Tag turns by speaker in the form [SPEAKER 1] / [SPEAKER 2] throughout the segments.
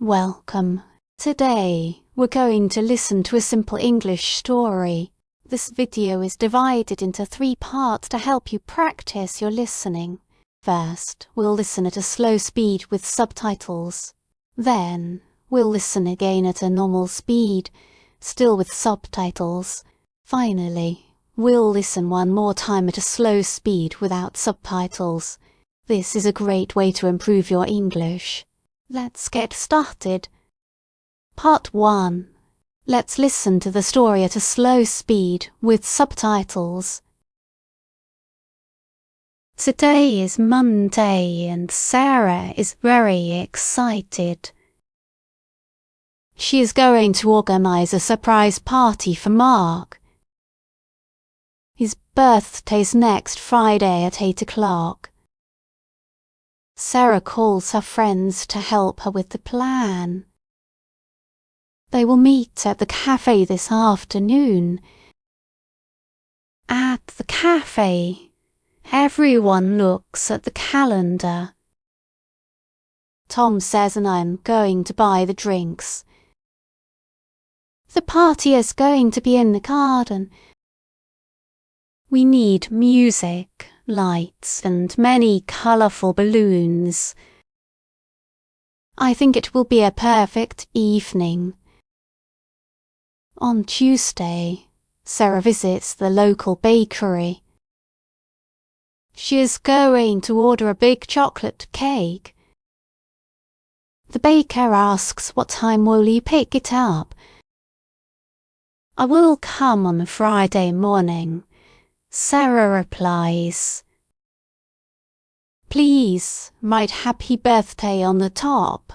[SPEAKER 1] Welcome. Today, we're going to listen to a simple English story. This video is divided into 3 parts to help you practice your listening. First, we'll listen at a slow speed with subtitles. Then, we'll listen again at a normal speed, still with subtitles. Finally, we'll listen one more time at a slow speed without subtitles. This is a great way to improve your English. Let's get started. Part 1. Let's listen to the story at a slow speed with subtitles. Today is Monday and Sarah is very excited. She is going to organize a surprise party for Mark. His birthday's next Friday at 8 o'clock. Sarah calls her friends to help her with the plan. They will meet at the cafe this afternoon. At the cafe, everyone looks at the calendar. Tom says and I'm going to buy the drinks. The party is going to be in the garden. We need music, lights and many colourful balloons. I think it will be a perfect evening. On Tuesday, Sarah visits the local bakery. She is going to order a big chocolate cake. The baker asks what time will you pick it up. I will come on Friday morning. Sarah replies. Please write happy birthday on the top.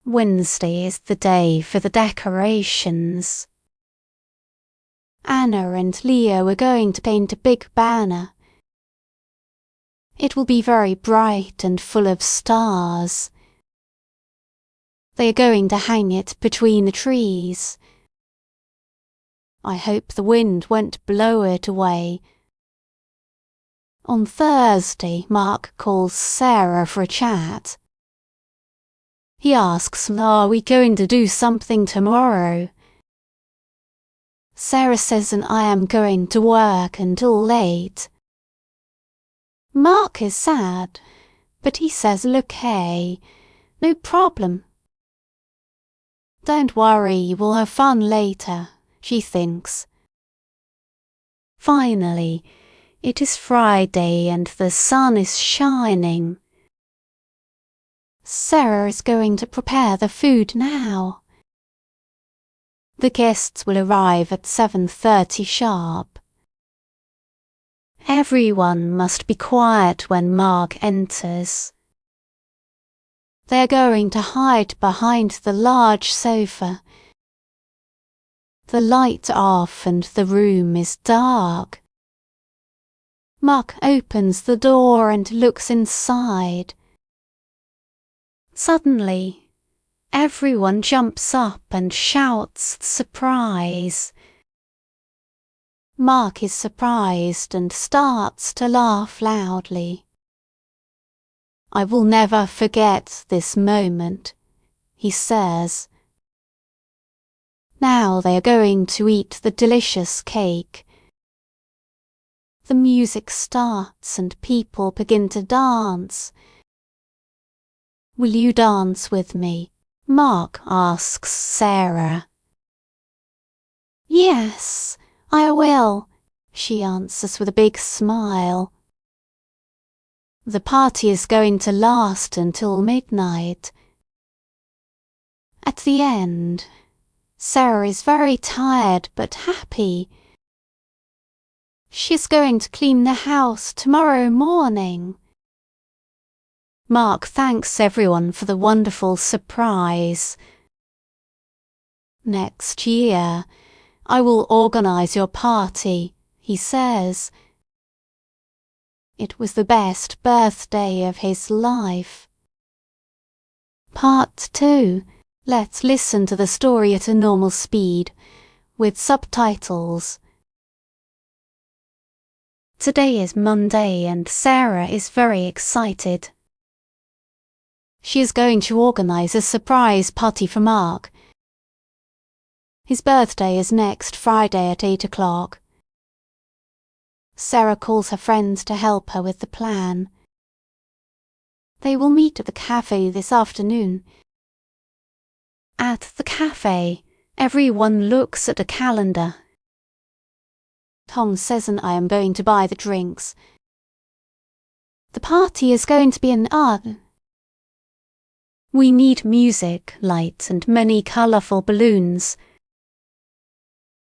[SPEAKER 1] Wednesday is the day for the decorations. Anna and Leo are going to paint a big banner. It will be very bright and full of stars. They are going to hang it between the trees. I hope the wind won't blow it away. On Thursday, Mark calls Sarah for a chat. He asks, are we going to do something tomorrow? Sarah says and I am going to work until late. Mark is sad, but he says okay, no problem. Don't worry, we'll have fun later, she thinks. Finally, it is Friday and the sun is shining. Sarah is going to prepare the food now. The guests will arrive at 7:30 sharp. Everyone must be quiet when Mark enters. They are going to hide behind the large sofa. The light off and the room is dark. Mark opens the door and looks inside. Suddenly, everyone jumps up and shouts surprise. Mark is surprised and starts to laugh loudly. I will never forget this moment, he says. Now they are going to eat the delicious cake. The music starts and people begin to dance. Will you dance with me? Mark asks Sarah. Yes, I will, she answers with a big smile. The party is going to last until midnight. At the end, Sarah is very tired but happy. She's going to clean the house tomorrow morning. Mark thanks everyone for the wonderful surprise. Next year, I will organize your party, he says. It was the best birthday of his life. Part 2. Let's listen to the story at a normal speed, with subtitles. Today is Monday and Sarah is very excited. She is going to organise a surprise party for Mark. His birthday is next Friday at 8 o'clock. Sarah calls her friends to help her with the plan. They will meet at the cafe this afternoon. At the cafe, everyone looks at a calendar. Tom says and I am going to buy the drinks. The party is going to be an art. We need music, lights, and many colourful balloons.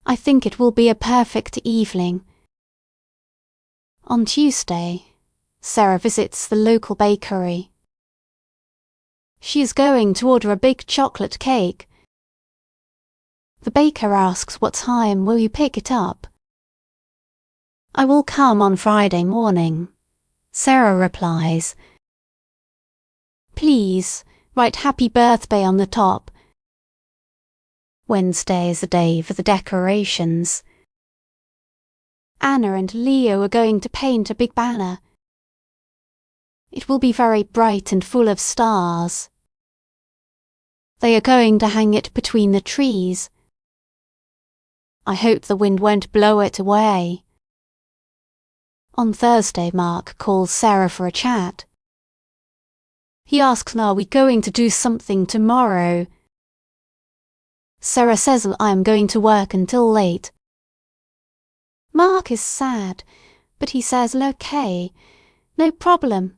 [SPEAKER 1] I think it will be a perfect evening. On Tuesday, Sarah visits the local bakery. She is going to order a big chocolate cake. The baker asks what time will you pick it up. I will come on Friday morning, Sarah replies. Please, write happy birthday on the top. Wednesday is the day for the decorations. Anna and Leo are going to paint a big banner. It will be very bright and full of stars. They are going to hang it between the trees. I hope the wind won't blow it away. On Thursday, Mark calls Sarah for a chat. He asks, are we going to do something tomorrow? Sarah says I am going to work until late. Mark is sad, but he says okay, no problem.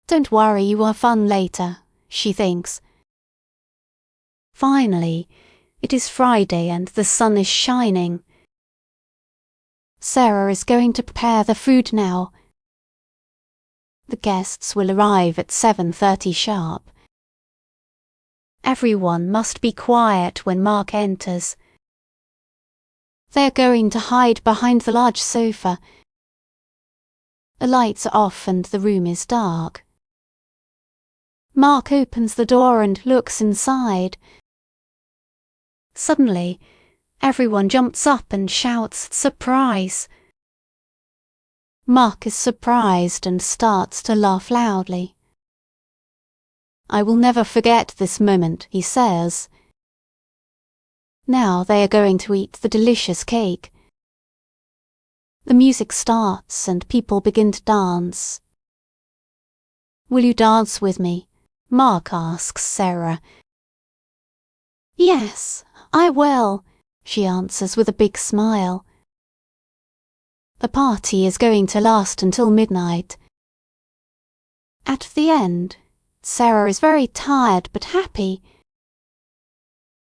[SPEAKER 1] Don't worry, you will have fun later, she thinks. Finally, it is Friday and the sun is shining. Sarah is going to prepare the food now. The guests will arrive at 7:30 sharp. Everyone must be quiet when Mark enters. They are going to hide behind the large sofa. The lights are off and the room is dark. Mark opens the door and looks inside. Suddenly, everyone jumps up and shouts, "Surprise!" Mark is surprised and starts to laugh loudly. I will never forget this moment, he says. Now they are going to eat the delicious cake. The music starts and people begin to dance. Will you dance with me? Mark asks Sarah. Yes, I will, she answers with a big smile. The party is going to last until midnight. At the end, Sarah is very tired but happy.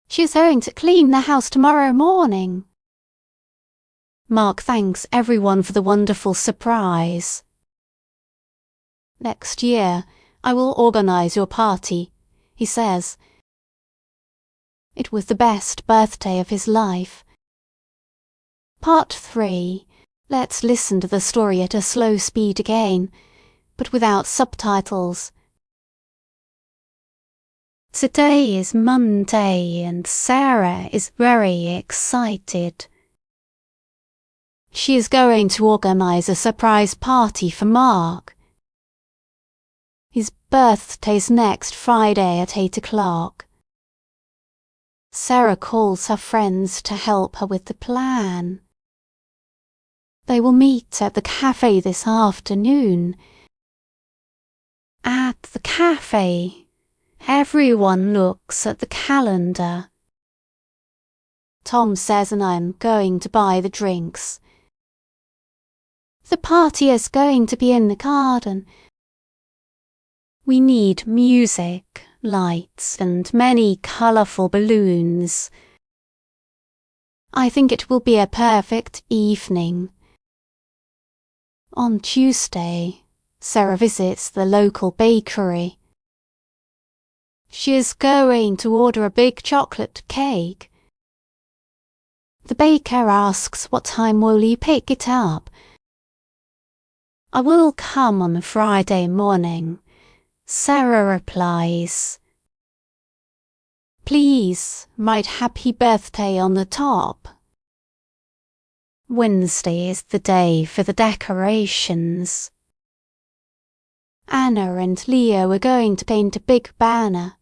[SPEAKER 1] She is going to clean the house tomorrow morning. Mark thanks everyone for the wonderful surprise. Next year, I will organise your party, he says. It was the best birthday of his life. Part 3. Let's listen to the story at a slow speed again, but without subtitles. Today is Monday and Sarah is very excited. She is going to organise a surprise party for Mark. His birthday's next Friday at 8 o'clock. Sarah calls her friends to help her with the plan. They will meet at the cafe this afternoon. At the cafe, everyone looks at the calendar. Tom says and I am going to buy the drinks. The party is going to be in the garden. We need music, lights, and many colourful balloons. I think it will be a perfect evening. On Tuesday, Sarah visits the local bakery. She is going to order a big chocolate cake. The baker asks what time will you pick it up. I will come on Friday morning, Sarah replies. Please write happy birthday on the top. Wednesday is the day for the decorations. Anna and Leo are going to paint a big banner.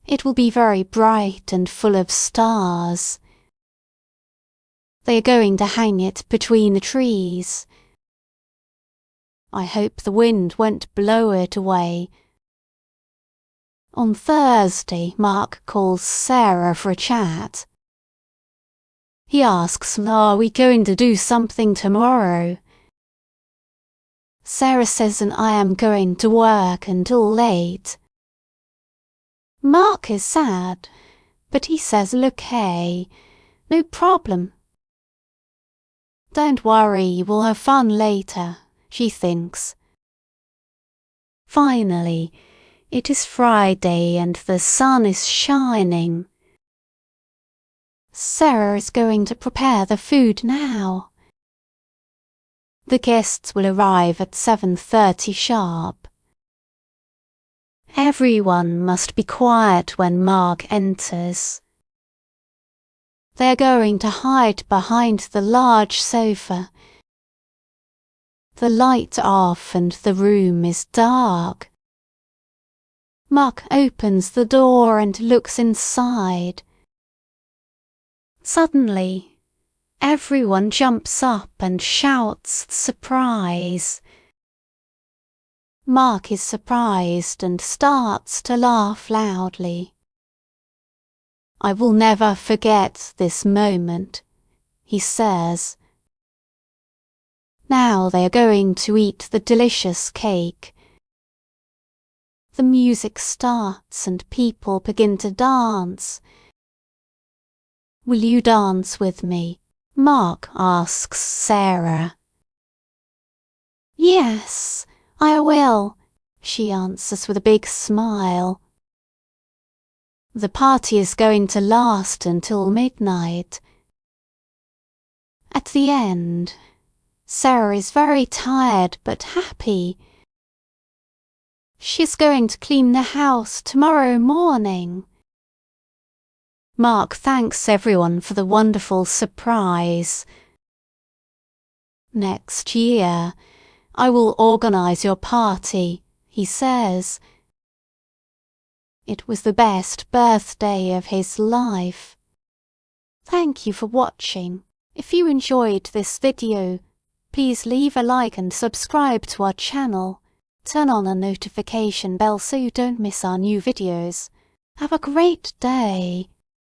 [SPEAKER 1] It will be very bright and full of stars. They are going to hang it between the trees. I hope the wind won't blow it away. On Thursday, Mark calls Sarah for a chat. He asks, are we going to do something tomorrow? Sarah says I am going to work until late. Mark is sad, but he says okay, no problem. Don't worry, we'll have fun later, she thinks. Finally, it is Friday and the sun is shining. Sarah is going to prepare the food now. The guests will arrive at 7:30 sharp. Everyone must be quiet when Mark enters. They are going to hide behind the large sofa. The light off and the room is dark. Mark opens the door and looks inside. Suddenly, everyone jumps up and shouts surprise. Mark is surprised and starts to laugh loudly. I will never forget this moment, he says. Now they are going to eat the delicious cake. The music starts and people begin to dance. Will you dance with me? Mark asks Sarah. Yes, I will, she answers with a big smile. The party is going to last until midnight. At the end, Sarah is very tired but happy. She's going to clean the house tomorrow morning. Mark thanks everyone for the wonderful surprise. Next year, I will organize your party, he says. It was the best birthday of his life. Thank you for watching. If you enjoyed this video, please leave a like and subscribe to our channel. Turn on the notification bell so you don't miss our new videos. Have a great day.